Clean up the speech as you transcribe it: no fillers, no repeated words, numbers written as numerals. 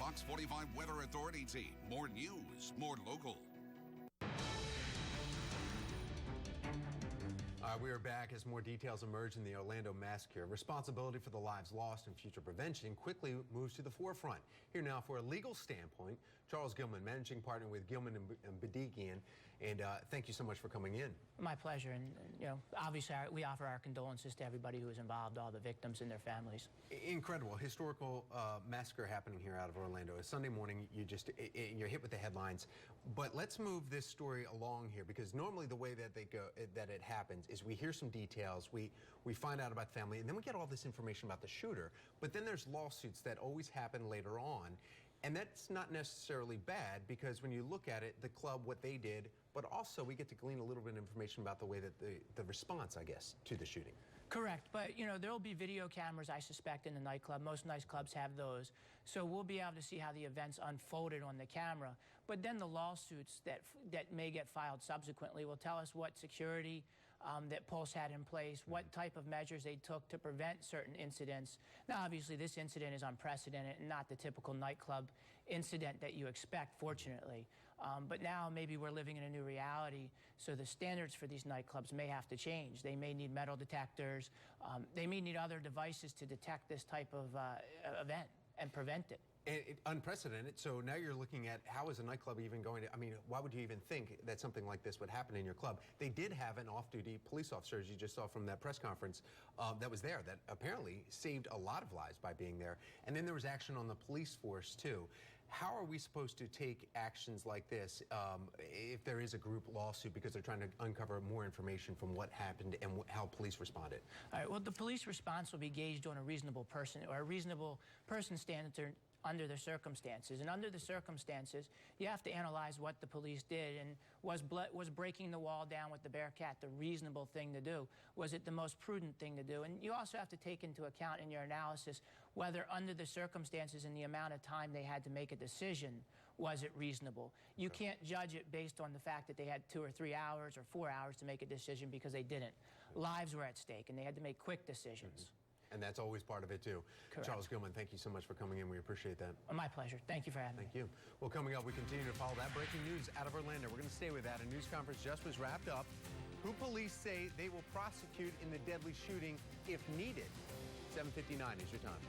Fox 45 Weather Authority team. More news, more local. We are back as more details emerge in the Orlando massacre. Responsibility for the lives lost and future prevention quickly moves to the forefront. Here now for a legal standpoint, Charles Gilman, managing partner with Gilman and Bedigian. And thank you so much for coming in. My pleasure. And you know, obviously we offer our condolences to everybody who was involved, all the victims and their families. Incredible. Historical massacre happening here out of Orlando. It's Sunday morning. You're hit with the headlines. But let's move this story along here, because normally the way that it happens is we hear some details, we find out about the family, and then we get all this information about the shooter. But then there's lawsuits that always happen later on. And that's not necessarily bad, because when you look at it, the club, what they did, but also we get to glean a little bit of information about the way that the response, I guess, to the shooting. Correct, but you know, there'll be video cameras, I suspect, in the nightclub. Most nightclubs have those. So we'll be able to see how the events unfolded on the camera. But then the lawsuits that may get filed subsequently will tell us what security that Pulse had in place, what type of measures they took to prevent certain incidents. Now, obviously, this incident is unprecedented and not the typical nightclub incident that you expect, fortunately. But now maybe we're living in a new reality, so the standards for these nightclubs may have to change. They may need metal detectors. They may need other devices to detect this type of event and prevent it. Unprecedented. So now you're looking at, how is a nightclub even going to, I mean, why would you even think that something like this would happen in your club? They did have an off-duty police officer, as you just saw from that press conference, that was there, that apparently saved a lot of lives by being there. And then there was action on the police force too. How are we supposed to take actions like this if there is a group lawsuit because they're trying to uncover more information from what happened and how police responded? All right, well, the police response will be gauged on a reasonable person, or a reasonable person standard under the circumstances. And under the circumstances, you have to analyze what the police did. And was breaking the wall down with the Bearcat the reasonable thing to do? Was it the most prudent thing to do? And you also have to take into account in your analysis whether under the circumstances and the amount of time they had to make a decision, was it reasonable? You can't judge it based on the fact that they had 2 or 3 hours or 4 hours to make a decision, because they didn't. Lives were at stake and they had to make quick decisions. And that's always part of it, too. Correct. Charles Gilman, thank you so much for coming in. We appreciate that. My pleasure. Thank you for having me. Thank you. Well, coming up, we continue to follow that breaking news out of Orlando. We're going to stay with that. A news conference just was wrapped up. Who police say they will prosecute in the deadly shooting if needed. 7:59 is your time.